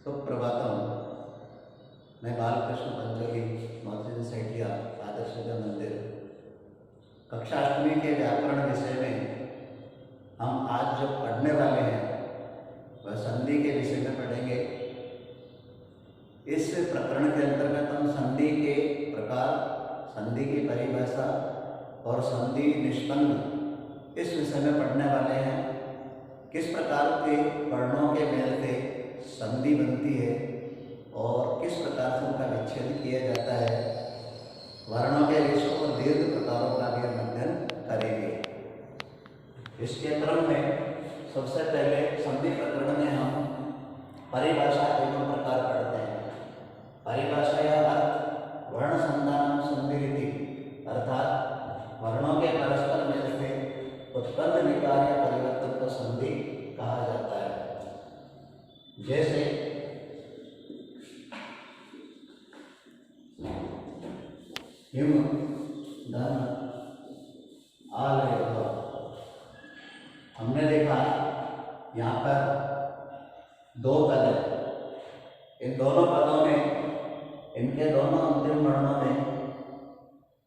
सुप्रभातम। मैं बालकृष्ण पंचोली, मौजूद सेठिया, आदर्श विद्या मंदिर। कक्षा 8वीं के व्याकरण विषय में हम आज जो पढ़ने वाले हैं वह संधि के विषय में पढ़ेंगे। इस प्रकरण के अंतर्गत हम संधि के प्रकार, संधि की परिभाषा और संधि निष्पन्न इस विषय में पढ़ने वाले हैं। किस प्रकार के वर्णों के मेल से संधि बनती है और किस प्रकार से उनका विच्छेद किया जाता है। वर्णों के रेशों और दीर्घ प्रकारों का भी हम अध्ययन करेंगे। इसके क्रम में सबसे पहले संधि प्रकरण में हम परिभाषा एवं प्रकार पढ़ते हैं। परिभाषा या अर्थ वर्ण संधान संधिरिति, अर्थात वर्णों के परस्पर मेल से उत्पन्न विकार या परिवर्तन को संधि कहा जाता है। जैसे हिम, धन, आलय। हमने देखा यहाँ पर दो पद है। इन दोनों पदों में, इनके दोनों अंतिम वर्णों में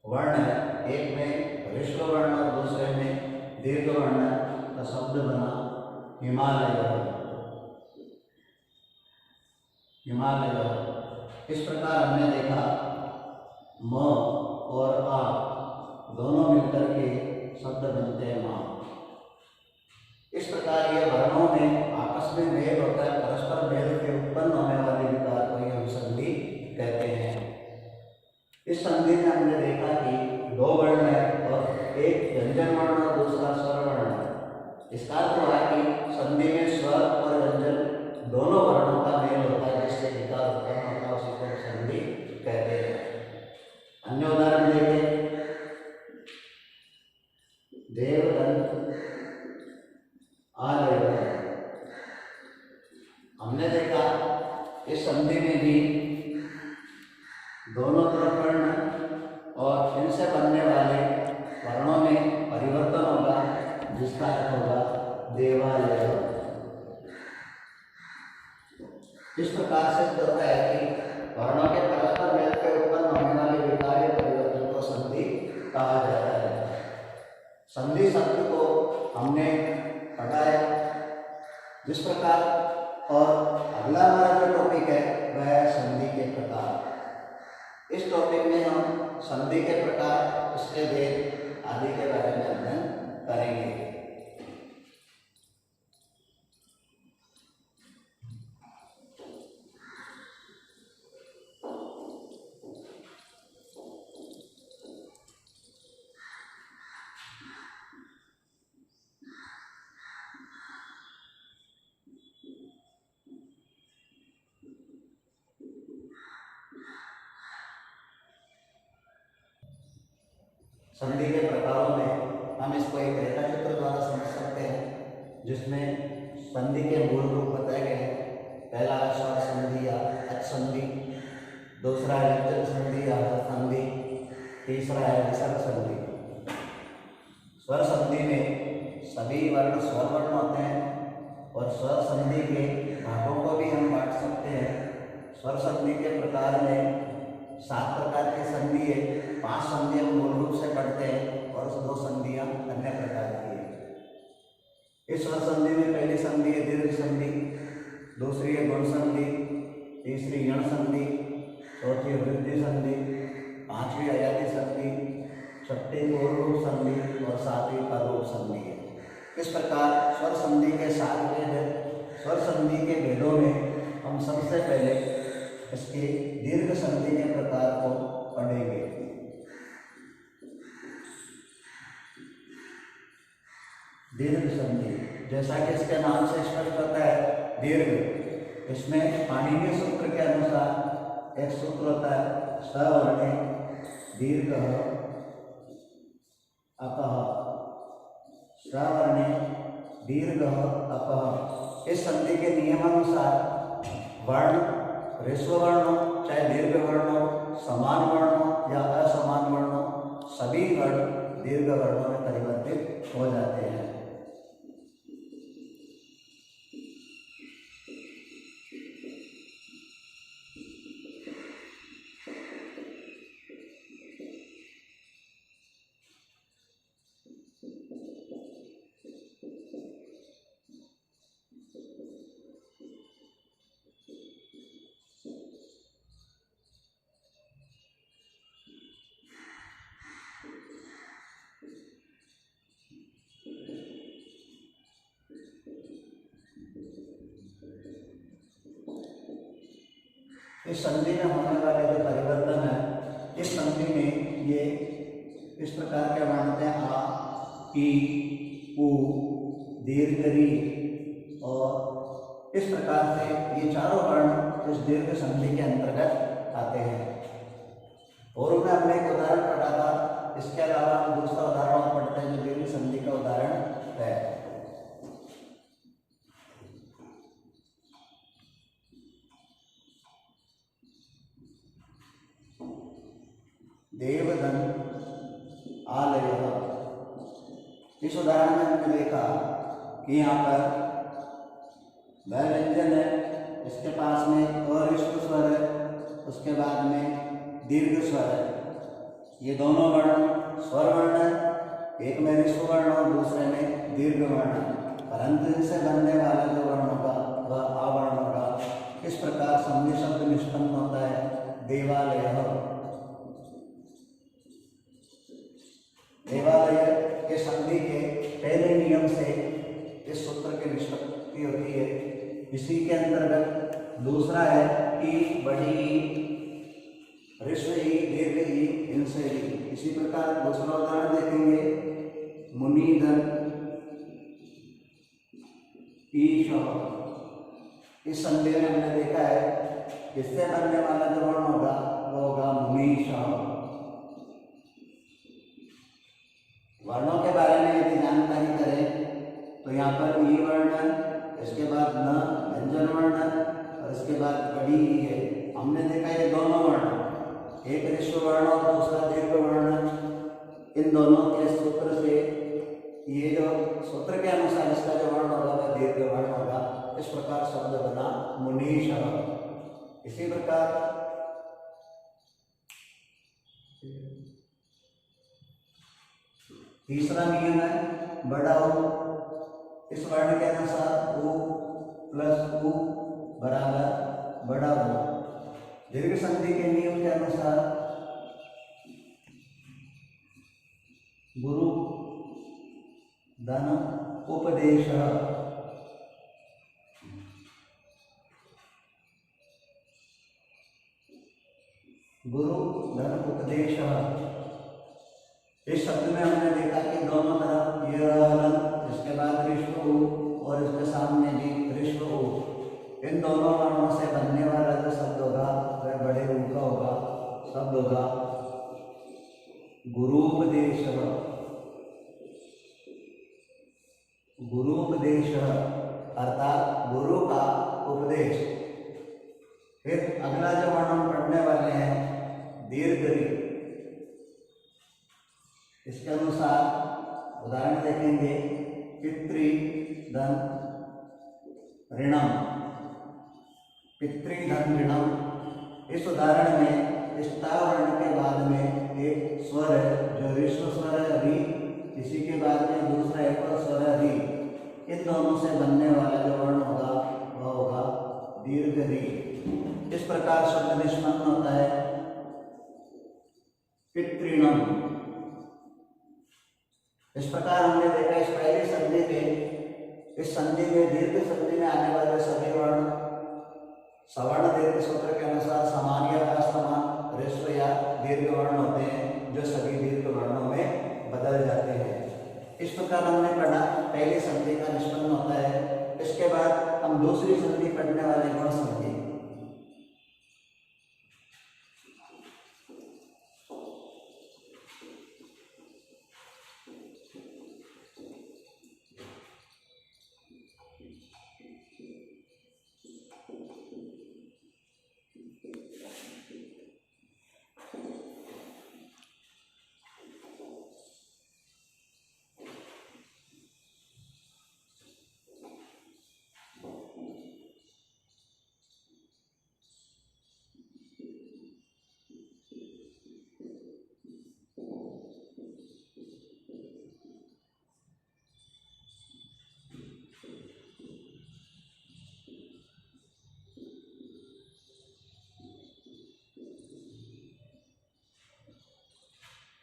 वर्ण है। एक में ऋष्व वर्ण और दूसरे में दीर्घ वर्ण का शब्द बना हिमालय। हिमालय। इस प्रकार हमने देखा म और आ दोनों मिलकर के शब्द बनते हैं माँ। इस प्रकार ये वर्णों में आपस में मेल होता है, परस्पर मेल के उत्पन्न होने वाले विकार को ही हम संधि कहते हैं। इस संधि में हमने देखा कि दो वर्ण है और एक व्यंजन वर्ण और दूसरा स्वर वर्ण है। इसका अर्थ हुआ कि संधि में स्वर और व्यंजन दोनों वर्णों का मेल होता है, जिससे विकार उत्पन्न होता है, उसी को संधि कहते हैं। अन्य उदाहरण देखें, देवदंत, आलय। हमने देखा इस संधि में भी दोनों तरफ वर्ण और इनसे बनने वाले वर्णों में परिवर्तन होगा, जिसका अर्थ होगा देवालय। इस प्रकार से होता है कि वर्णों के परस्पर मेल के उत्पन्न होने वाले विकार या परिवर्तन को संधि कहा जाता है। संधि शब्द को हमने पढ़ा है जिस प्रकार, और अगला हमारा जो टॉपिक है वह है संधि के प्रकार। इस टॉपिक में हम संधि के प्रकार, इसके भेद आदि के बारे में अध्ययन करेंगे। संधि के प्रकारों में हम इसको एक रेखा चित्र द्वारा समझ सकते हैं, जिसमें संधि के मूल रूप बताए गए हैं। पहला है स्वर संधि या अच संधि, दूसरा है व्यंजन संधि या हल संधि, तीसरा है विसर्ग संधि। स्वर संधि में सभी वर्ण स्वर वर्ण होते हैं और स्वर संधि के भागों को भी हम बांट सकते हैं। स्वर संधि के प्रकार में 7 प्रकार की संधि है। 5 संधियां मूल रूप से पढ़ते हैं और 2 संधियां अन्य प्रकार की है। इस स्वर संधि में पहली संधि है दीर्घ संधि, दूसरी है गुण संधि, तीसरी यण संधि, चौथी वृद्धि संधि, 5वीं अयाति संधि, 6ठी पूर्ण रूप संधि और 7वीं पररूप संधि है। इस प्रकार स्वर संधि के 7 भेद हैं। स्वर संधि के भेदों में हम सबसे पहले इसके दीर्घ संधि के प्रकार को पढ़ेंगे। दीर्घ संधि, जैसा कि इसके नाम से स्पष्ट होता है, दीर्घ। इसमें पाणिनीय सूत्र के अनुसार एक सूत्र होता है, सवर्णे दीर्घ अपः, सवर्णे दीर्घ अपः। इस संधि के नियमानुसार वर्ण ऋष्व वर्ण हो चाहे दीर्घ वर्ण हो, समान वर्ण हो या असमान वर्ण हो, सभी वर्ण दीर्घ वर्णों में परिवर्तित हो जाते हैं। इस संधि में होने वाले जो परिवर्तन है, इस संधि में ये इस प्रकार के वर्ण हैं आ, ई, उ, दीर्घ री, और इस प्रकार से ये चारों वर्ण इस दीर्घ संधि के अंतर्गत आते हैं। और मैं अपने एक उदाहरण पढ़ा था, इसके अलावा हम दूसरा उदाहरण और पढ़ते हैं जो दीर्घ संधि का उदाहरण है। देवधन आलय। इस उदाहरण में हमने देखा कि यहाँ पर वह व्यंजन है, इसके पास में अरिष्ट स्वर है, उसके बाद में दीर्घ स्वर है। ये दोनों वर्ण स्वर वर्ण है, एक में ऋष्व वर्ण और दूसरे में दीर्घ वर्ण है, परंतु इनसे बनने वाला जो वर्ण होगा वह आवर्ण होगा। इस प्रकार संधि शब्द निष्पन्न होता है देवालय। देवालय के संधि के पहले नियम से इस सूत्र की निष्पत्ति होती है। इसी के अंतर्गत दूसरा है कि बड़ी ऋष्व ई, दीर्घ ई, इनसे ई। इसी प्रकार दूसरा उदाहरण देखेंगे, मुनिधन ईश। इस संधि में हमने देखा है इससे बनने वाला जो वर्ण होगा वो होगा मुनीश। वर्णों के बारे में यदि जानकारी करें तो यहाँ पर ई वर्ण, इसके बाद न व्यंजन वर्ण और इसके बाद कड़ी ई है। हमने देखा ये दोनों वर्ण, एक ऋष्व वर्ण और दूसरा दीर्घ वर्ण, इन दोनों के सूत्र से ये जो सूत्र के अनुसार इसका जो वर्ण होगा वह दीर्घ वर्ण होगा। इस प्रकार शब्द बना मुनीश। इसी प्रकार तीसरा नियम है बड़ा उ। इस वर्ण के अनुसार उ प्लस उ बराबर बड़ा उ। दीर्घ संधि के नियम के अनुसार गुरु धन उपदेश। गुरु धन उपदेश। इस शब्द में हमने देखा कि दोनों तरफ ये इसके बाद ऋष्व उ और इसके सामने भी ऋष्व उ, इन दोनों वर्णों से बनने वाला जो शब्द होगा वह बड़े ऊ का होगा। शब्द होगा गुरुपदेश। गुरुपदेश अर्थात गुरु का उपदेश। फिर अगला जो वर्ण हम पढ़ने वाले हैं दीर्घ री, इसके अनुसार उदाहरण देखेंगे पितृ धन ऋणम। पितृ धन ऋणम। इस उदाहरण में इस ता वर्ण के बाद में एक स्वर है जो ऋष्व स्वर है री, इसी के बाद में दूसरा एक और स्वर है री। इन दोनों से बनने वाला जो वर्ण होगा वह होगा दीर्घ री। इस प्रकार शब्द निष्पन्न होता है पितृणम। इस प्रकार हमने देखा इस पहली संधि में, इस संधि में दीर्घ संधि में आने वाले सभी वर्ण सवर्ण दीर्घ सूत्र के अनुसार समान या असमान ऋष्व या दीर्घ वर्ण होते हैं, जो सभी दीर्घ वर्णों में बदल जाते हैं। इस प्रकार हमने पढ़ा पहली संधि का निष्पन्न होता है। इसके बाद हम दूसरी संधि पढ़ने वाले गुण संधि।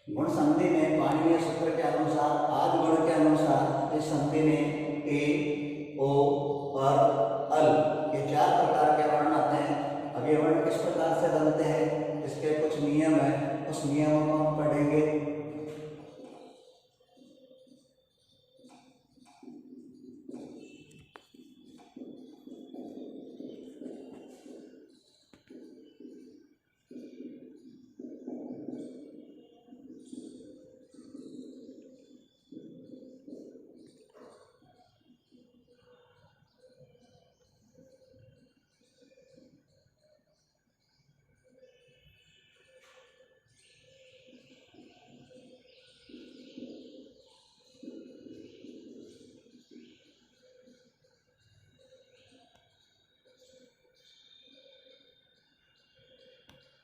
गुण संधि में पाणिनीय सूत्र के अनुसार आदि गुण के अनुसार इस संधि में ए, ओ, अर, अल ये चार प्रकार के वर्ण आते हैं। अब ये वर्ण किस प्रकार इस नियमों को हम पढ़ेंगे।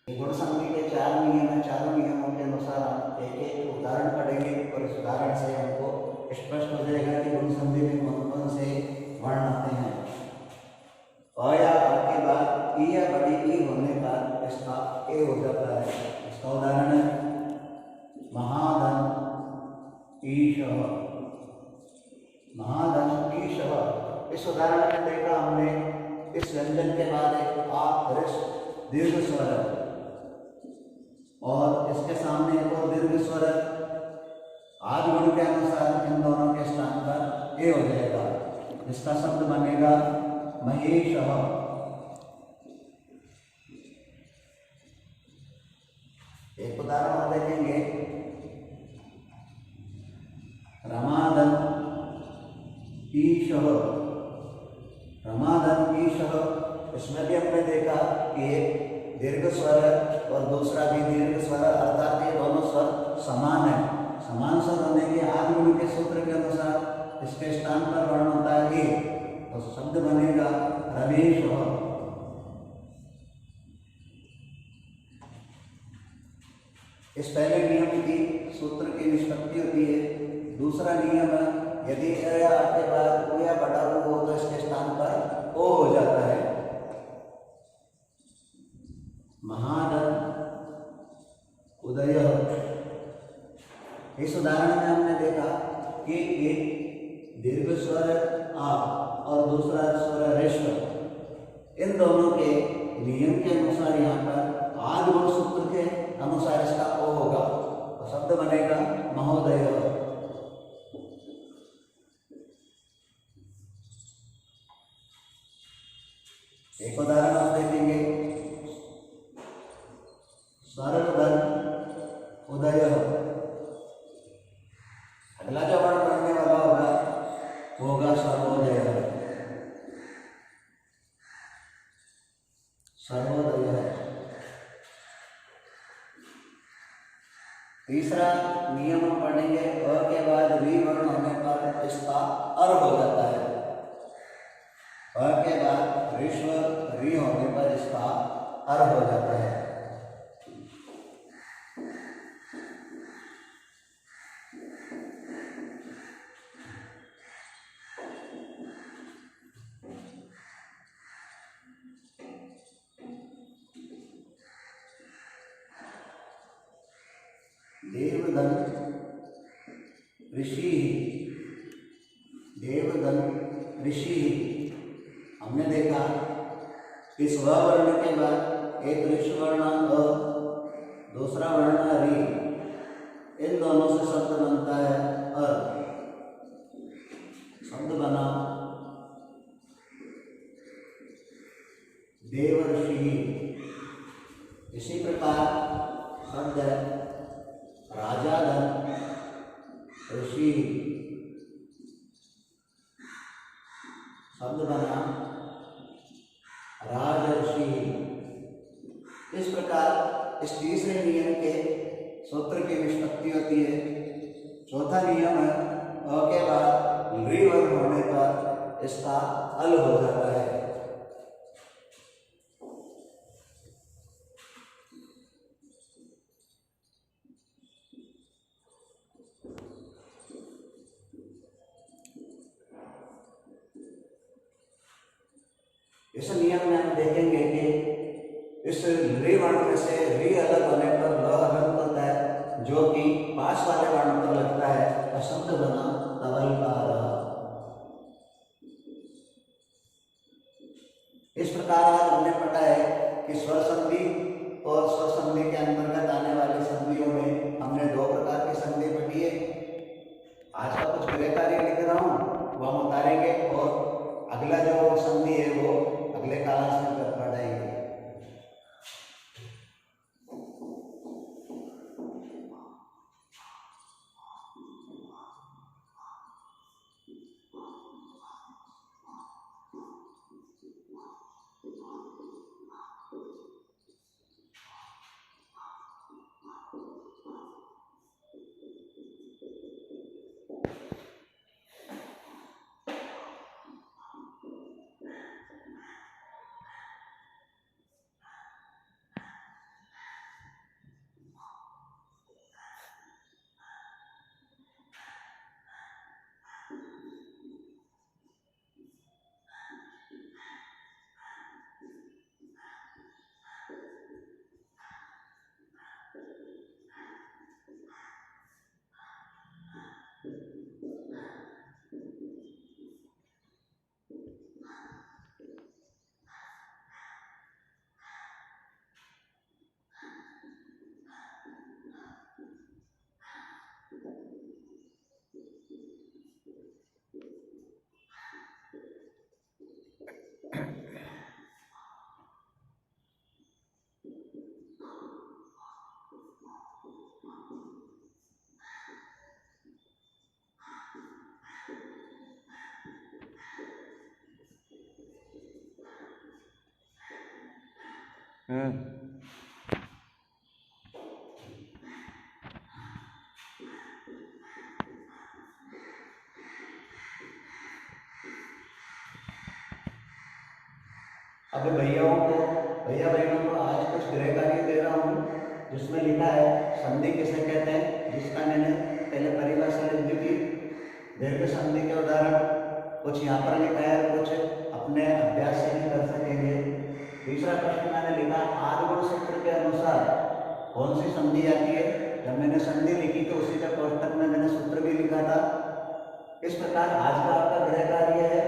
गुण संधि के 4 नियम है। चारों नियमों के अनुसार हम एक एक उदाहरण पढ़ेंगे और इस उदाहरण से हमको स्पष्ट हो जाएगा कि गुण संधि में कौन कौन से वर्ण आते हैं। अ या आ के बाद ई या बड़ी ई होने पर इसका ए हो जाता है। इसका उदाहरण है महाधन ईशः। महाधन ईशः। इस उदाहरण में देखा हमने इस व्यंजन के बाद एक आ दीर्घ स्वर है और इसके सामने एक और दीर्घ स्वर है। आदि गुण के अनुसार इन दोनों के स्थान पर ए हो जाएगा। इसका शब्द बनेगा महेशः। एक उदाहरण और देखेंगे रमादन ईशः। रमादन ईशः। इसमें भी हमने देखा कि एक दीर्घ स्वर है और दूसरा भी दीर्घ स्वर है, अर्थात ये दोनों स्वर समान है। समान स्वर होने के आदि गुण के सूत्र के अनुसार इसके स्थान पर वर्ण होता है ए, तो शब्द बनेगा रमेशः। इस पहले नियम की सूत्र की निष्पत्ति होती है। दूसरा नियम है यदि अ या आ के बाद उ या बड़ा उ हो तो इसके स्थान पर ओ हो जाता है। महाधन उदय। इस उदाहरण में हमने देखा कि एक दीर्घ स्वर आ और दूसरा स्वर ऋष्व। इन दोनों के नियम के अनुसार यहाँ पर आदि गुण सूत्र के अनुसार इसका ओ होगा तो शब्द बनेगा महोदय। एक उदाहरण आप देखेंगे सर्वधन उदय। अगला जो वर्ण बनने वाला होगा सर्वोदय। सर्वोदय। तीसरा नियम हम पढ़ेंगे अ के बाद री वर्ण होने पर इसका अर हो जाता है। अ के बाद ऋष्व री होने पर इसका अर हो जाता है। देवधन ऋषि। देवधन ऋषि। हमने देखा इस व वर्ण के बाद एक ऋष वर्ण अ, दूसरा वर्ण री। इन दोनों से शब्द बनता है अर। शब्द बना देवर्षि। इसी प्रकार शब्द है राजाधन ऋषि। शब्द बना राजर्षि। इस प्रकार इस तीसरे नियम के सूत्र की निष्पत्ति होती है। चौथा नियम है अ के बाद री वर्ण होने पर इसका अल हो जाता है। इस नियम में हम देखेंगे कि इस री वर्ण में से री अलग होने पर ल अलग होता है, जो कि पास वाले वर्ण पर लगता है। शब्द बना तवलकार। इस प्रकार आज हमने पढ़ा है कि स्वर संधि और स्वसंधि के अंतर्गत आने वाली संधियों में हमने 2 प्रकार की संधि पढ़ी है। आज का कुछ गृह कार्य लिख रहा हूँ वो हम उतारेंगे और अगला जो संधि है वो अगले क्लास में पढ़ाएंगे। अभी भैया बहनों को आज कुछ गृह कार्य दे रहा हूँ जिसमें लिखा है संधि किसे कहते हैं, जिसका मैंने पहले परिभाषा लिख दी थी। दीर्घ संधि के उदाहरण कुछ यहाँ पर लिखा है, कुछ अपने अभ्यास से भी कर सकेंगे। तीसरा प्रश्न मैंने लिखा आदिगुण सूत्र के अनुसार कौन सी संधि आती है। जब मैंने संधि लिखी तो उसी के कोष्टक में मैंने सूत्र भी लिखा था। इस प्रकार आज का आपका गृह कार्य है।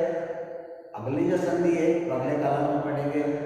अगली जो संधि है तो अगले काल में पढ़ेंगे।